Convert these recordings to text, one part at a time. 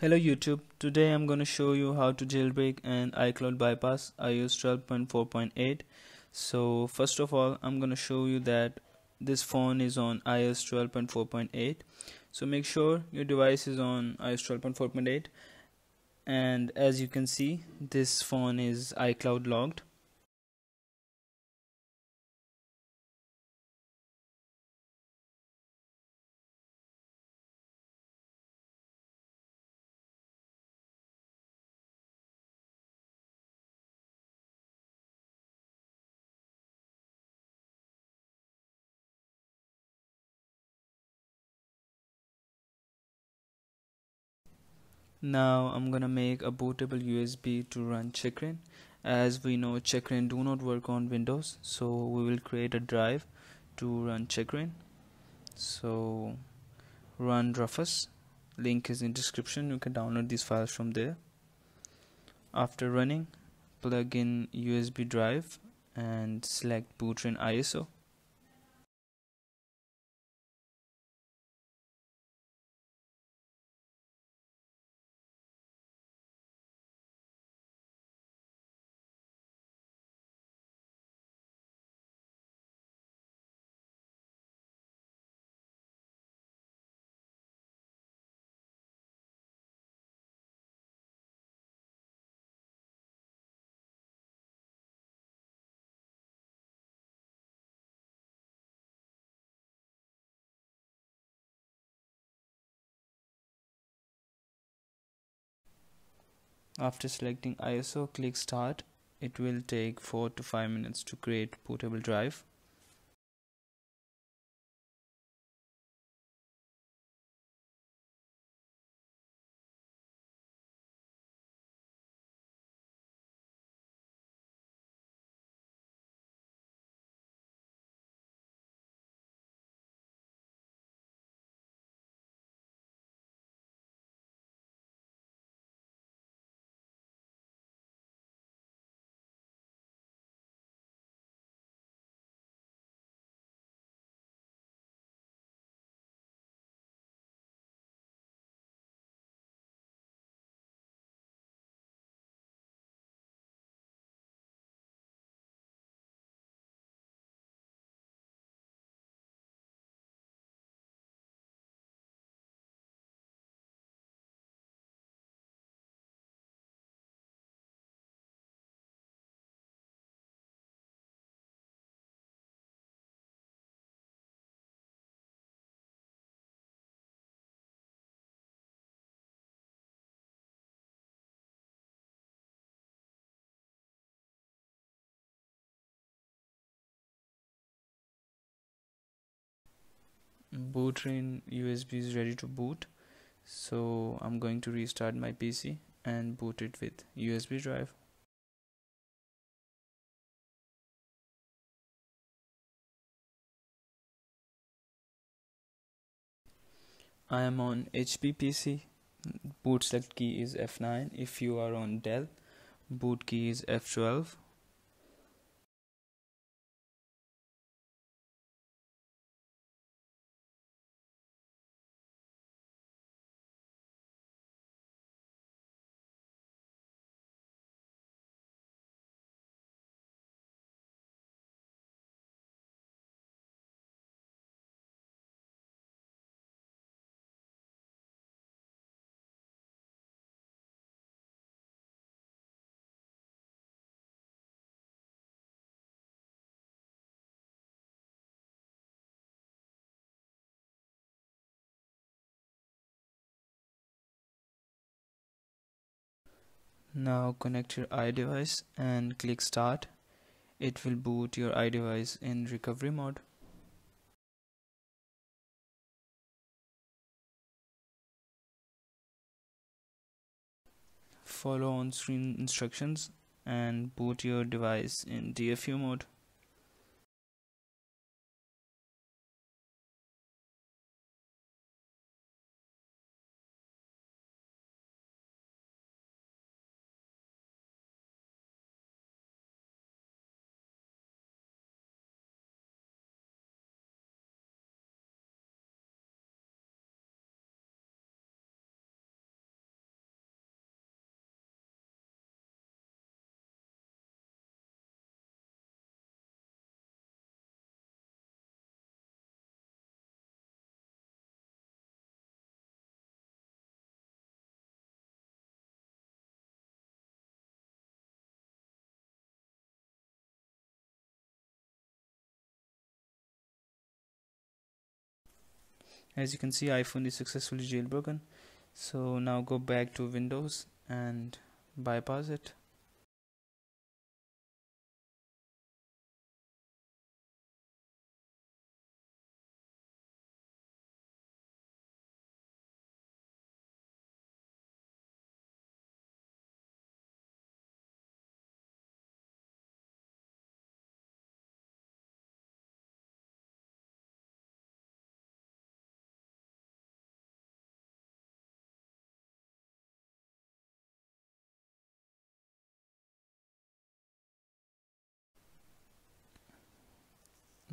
Hello YouTube, today I'm going to show you how to jailbreak and iCloud bypass iOS 12.4.8. So first of all, I'm going to show you that this phone is on iOS 12.4.8. So make sure your device is on iOS 12.4.8, and as you can see, this phone is iCloud logged. Now I'm gonna make a bootable USB to run Checkrin. As we know, Checkrin do not work on Windows, so we will create a drive to run Checkrin. So run Rufus, link is in description, you can download these files from there. After running, plug in USB drive and select Bootrain ISO. After selecting ISO, click start. It will take 4 to 5 minutes to create bootable drive. Bootrain USB is ready to boot, so I'm going to restart my PC and boot it with USB drive. I am on HP PC. Boot select key is F9. If you are on Dell, boot key is F12. Now connect your iDevice and click start. It will boot your iDevice in recovery mode. Follow on-screen instructions and boot your device in DFU mode. As you can see, iPhone is successfully jailbroken. So now go back to Windows and bypass it.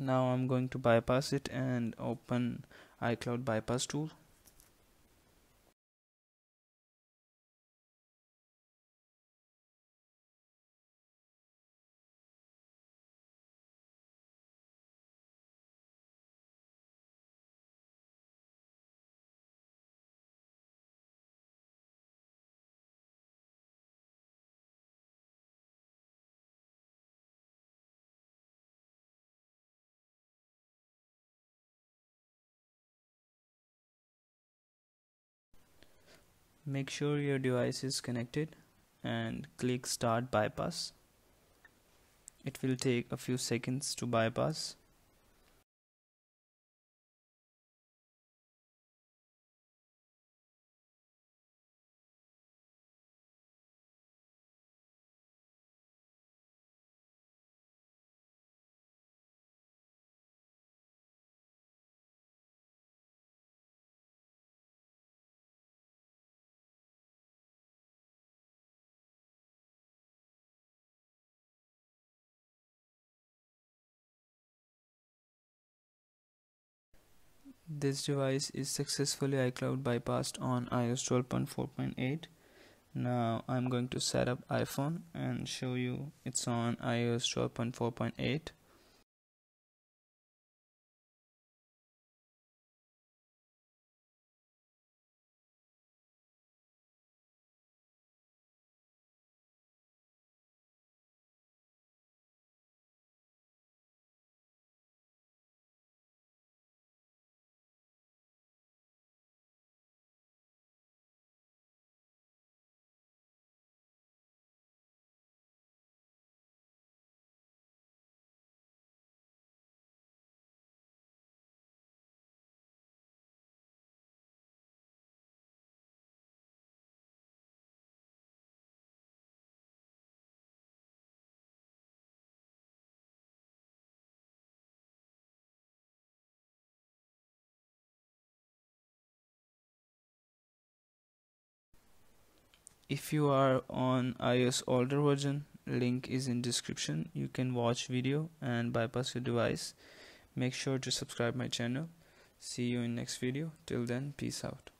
Now I'm going to bypass it and open iCloud bypass tool. Make sure your device is connected and click Start Bypass. It will take a few seconds to bypass. This device is successfully iCloud bypassed on iOS 12.4.8. Now I'm going to set up iPhone and show you it's on iOS 12.4.8. If you are on iOS older version, link is in description. You can watch video and bypass your device. Make sure to subscribe my channel. See you in next video. Till then, peace out.